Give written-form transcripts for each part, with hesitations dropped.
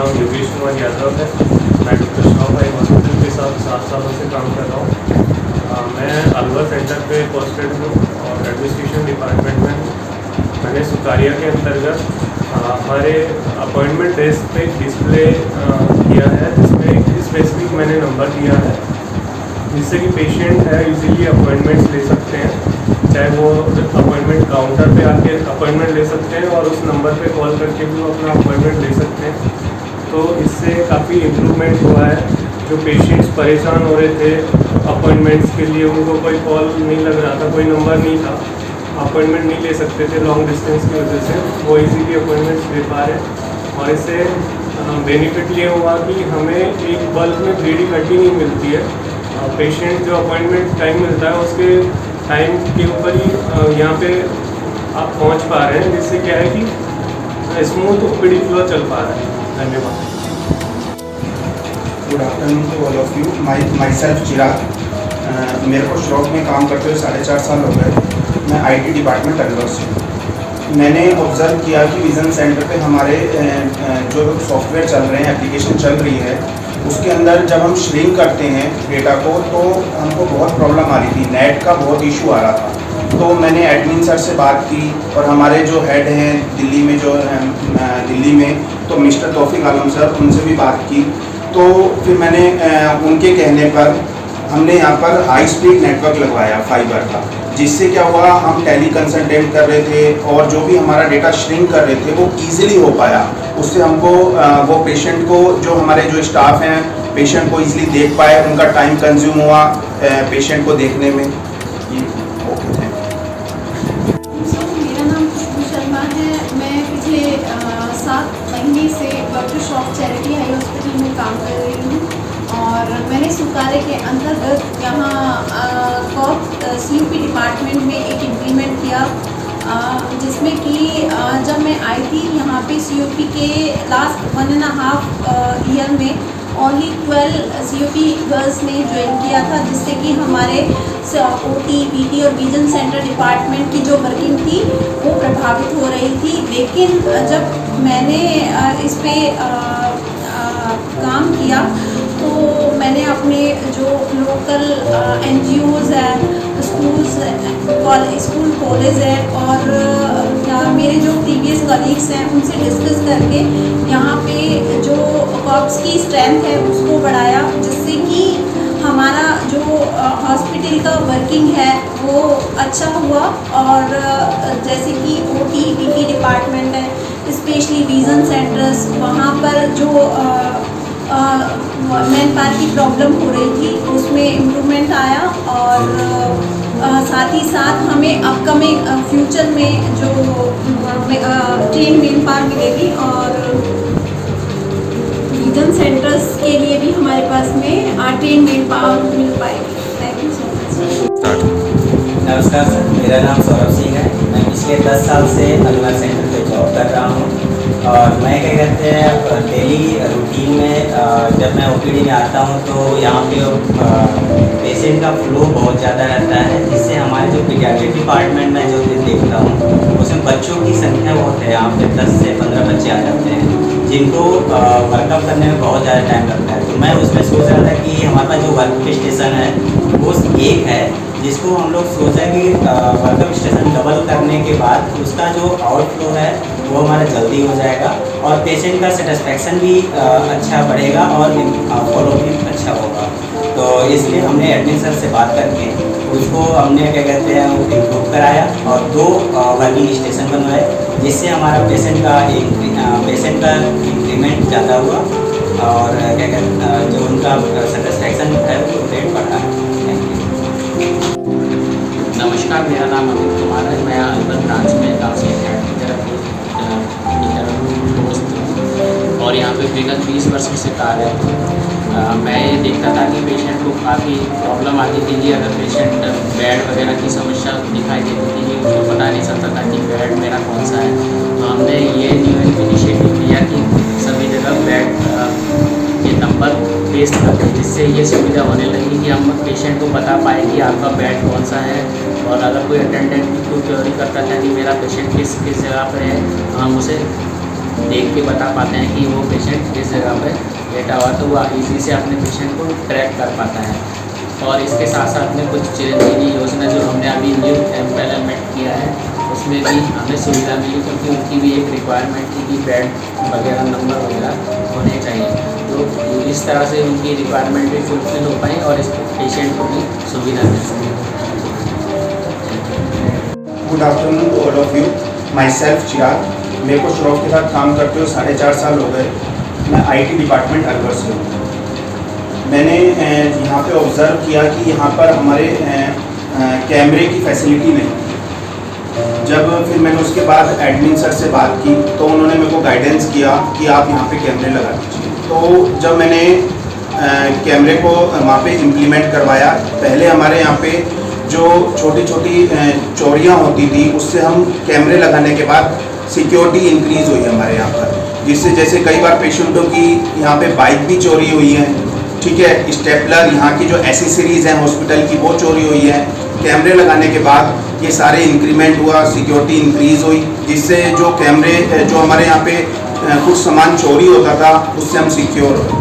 नाम योगेश कुमार यादव है। मैं डॉक्टर श्रॉफ आई हॉस्पिटल के साथ 7 सालों से काम कर रहा हूँ। मैं अलवर सेंटर पे पोस्टेड हूँ और एडमिनिस्ट्रेशन डिपार्टमेंट में हूँ। मैंने सुकारिया के अंतर्गत हमारे अपॉइंटमेंट डेस्क पे डिस्प्ले किया है, जिसमें एक स्पेसिफिक मैंने नंबर दिया है जिससे कि पेशेंट है इजीली अपॉइंटमेंट्स ले सकते हैं, चाहे वो अपॉइंटमेंट काउंटर पे आके अपॉइंटमेंट ले सकते हैं और उस नंबर पे कॉल करके भी वो अपना अपॉइंटमेंट ले सकते हैं। तो इससे काफ़ी इम्प्रूवमेंट हुआ है। जो पेशेंट्स परेशान हो रहे थे अपॉइंटमेंट्स के लिए, उनको कोई कॉल नहीं लग रहा था, कोई नंबर नहीं था, अपॉइंटमेंट नहीं ले सकते थे लॉन्ग डिस्टेंस की वजह से, वो इजीली अपॉइंटमेंट्स ले पा रहे। और इससे बेनिफिट ये हुआ कि हमें एक बल्क में भीड़ इकट्ठी नहीं मिलती है। पेशेंट जो अपॉइंटमेंट टाइम मिलता है उसके टाइम के ऊपर ही यहाँ पे आप पहुँच पा रहे हैं, जिससे क्या है कि स्मूथ ओपीडी फ्लो चल पा रहा है। धन्यवाद। Good afternoon to all of you. My self Chirag. मेरे को श्रॉफ में काम करते हुए 4.5 साल हो गए। मैं IT डिपार्टमेंट अलवर से हूँ। मैंने ऑब्ज़र्व किया कि विज़न सेंटर पे हमारे जो सॉफ्टवेयर चल रहे हैं, एप्लीकेशन चल रही है, उसके अंदर जब हम श्रिंक करते हैं डेटा को तो हमको बहुत प्रॉब्लम आ रही थी, नेट का बहुत इशू आ रहा था। तो मैंने एडमिन सर से बात की और हमारे जो हेड हैं दिल्ली में तो मिस्टर तौफीक आलम सर, उनसे भी बात की। तो फिर मैंने उनके कहने पर हमने यहाँ पर हाई स्पीड नेटवर्क लगवाया फाइबर का, जिससे क्या हुआ, हम टेली कंसल्टेंट कर रहे थे और जो भी हमारा डेटा श्रिंक कर रहे थे वो ईजिली हो पाया। उससे हमको वो पेशेंट को, जो हमारे जो स्टाफ हैं, पेशेंट को ईजिली देख पाए, उनका टाइम कंज्यूम हुआ पेशेंट को देखने में। Okay, thank you. मेरा नाम खुशबू शर्मा है। मैं पिछले 7 महीने से doctor Shroff charity high hospital में काम कर रही हूँ और मैंने सुकारे के अंतर्गत यहाँ CUP डिपार्टमेंट में एक इम्प्लीमेंट किया, जिसमें कि जब मैं आई थी यहाँ पे CUP के लास्ट 1.5 ईयर में ओनली 12 CUP गर्ल्स ने ज्वाइन किया था, जिससे कि हमारे OT, PT और विजन सेंटर डिपार्टमेंट की जो वर्किंग थी वो प्रभावित हो रही थी। लेकिन जब मैंने इस पे काम किया तो मैंने अपने जो लोकल NGOs हैं, स्कूल कॉलेज है और मेरे जो प्रीवियस कलीग्स हैं उनसे डिस्कस करके यहाँ पे जो कॉप्स की स्ट्रेंथ है उसको बढ़ाया, जिससे कि हमारा जो हॉस्पिटल का वर्किंग है वो अच्छा हुआ। और जैसे कि OT, PT डिपार्टमेंट है, स्पेशली विजन सेंटर्स, वहाँ पर जो मैन पावर की प्रॉब्लम हो रही थी उसमें इम्प्रूवमेंट आया। और साथ ही साथ हमें अपकमिंग फ्यूचर में जो ट्रेन मैन पावर मिलेगी और विजन सेंटर्स के लिए भी हमारे पास में ट्रेन मैन पावर मिल पाएगी। Thank you so much. नमस्कार सर, मेरा नाम सौरभ सिंह है। मैं पिछले 10 साल से अलवर सेंटर पे जॉब कर रहा हूँ और मैं क्या कहते हैं डेली रूटीन में जब मैं OPD में आता हूँ तो यहाँ पे पेशेंट का फ्लो बहुत ज़्यादा रहता है, जिससे हमारे जो पीडियाट्रिक डिपार्टमेंट में जो देखता हूँ उसमें बच्चों की संख्या बहुत है। यहाँ पे 10 से 15 बच्चे आ जाते हैं जिनको वर्कअप करने में बहुत ज़्यादा टाइम लगता है। तो मैं उसमें सोच रहा था कि हमारे पास जो वर्क स्टेशन है वो एक है, जिसको हम लोग सोचा कि वर्कअप स्टेशन डबल करने के बाद उसका जो आउटफ्लो है वो हमारा जल्दी हो जाएगा और पेशेंट का सेटिस्फेक्शन भी अच्छा बढ़ेगा और फॉलो भी अच्छा होगा। तो इसलिए हमने एडमिन सर से बात करके उसको हमने क्या कहते हैं इम्प्रूव कराया और 2 वर्किंग स्टेशन बनवाए, जिससे हमारा पेशेंट का इंक्रीमेंट ज़्यादा हुआ और क्या कहते हैं जो उनका सेटिस्फेक्शन है वो रेट बढ़ा है। Thank you. नमस्कार, मेरा नाम अमित कुमार है। मैं अलवर ब्रांच में काउंसलिंग दोस्त हूँ और यहाँ पे विगत 20 वर्षों से कार्यरत हूँ। मैं ये देखता था कि पेशेंट को काफ़ी प्रॉब्लम आती थी कि अगर पेशेंट बेड वगैरह की समस्या दिखाई देती थी कि उसको पता नहीं चलता था कि बेड मेरा कौन सा है। तो हमने ये न्यू इनिशिएटिव लिया कि सभी जगह बेड के नंबर पेस्ट करते हैं, जिससे ये सुविधा होने लगी कि हम पेशेंट को बता पाए कि आपका बेड कौन सा है। और अगर कोई अटेंडेंट की कोई क्वेरी करता था कि मेरा पेशेंट किस जगह पर है तो हम उसे देख के बता पाते हैं कि वो पेशेंट किस जगह पे लेटा हुआ, तो वो ईजी से अपने पेशेंट को ट्रैक कर पाता है। और इसके साथ साथ में कुछ चिरंजीवी योजना जो हमने अभी न्यू इम्प्लीमेंट किया है, उसमें भी हमें सुविधा मिली, क्योंकि उनकी भी एक रिक्वायरमेंट थी कि बेड वगैरह नंबर वगैरह होने चाहिए। तो इस तरह से उनकी रिक्वायरमेंट भी फुलफिल हो पाई और इस पेशेंट को भी सुविधा मिल सके। Good afternoon to all of you. My self Chirag, मेरे को श्रॉफ के साथ काम करते हुए 4.5 साल हो गए। मैं IT डिपार्टमेंट अलवर से हूँ। मैंने यहाँ पे ऑब्ज़र्व किया कि यहाँ पर हमारे कैमरे की फैसिलिटी नहीं थी। जब फिर मैंने उसके बाद एडमिन सर से बात की तो उन्होंने मेरे को गाइडेंस किया कि आप यहाँ पे कैमरे लगा दीजिए। तो जब मैंने कैमरे को वहाँ पे इम्प्लीमेंट करवाया, पहले हमारे यहाँ पे जो छोटी छोटी चोरियाँ होती थी, उससे हम कैमरे लगाने के बाद सिक्योरिटी इंक्रीज़ हुई हमारे यहाँ पर, जिससे जैसे कई बार पेशेंटों की यहाँ पे बाइक भी चोरी हुई है, ठीक है, स्टेपलर, यहाँ की जो एसेसरीज़ हैं हॉस्पिटल की वो चोरी हुई है। कैमरे लगाने के बाद ये सारे इंक्रीमेंट हुआ, सिक्योरिटी इंक्रीज़ हुई, जिससे जो कैमरे जो हमारे यहाँ पे कुछ सामान चोरी होता था उससे हम सिक्योर हो।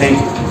Thank you.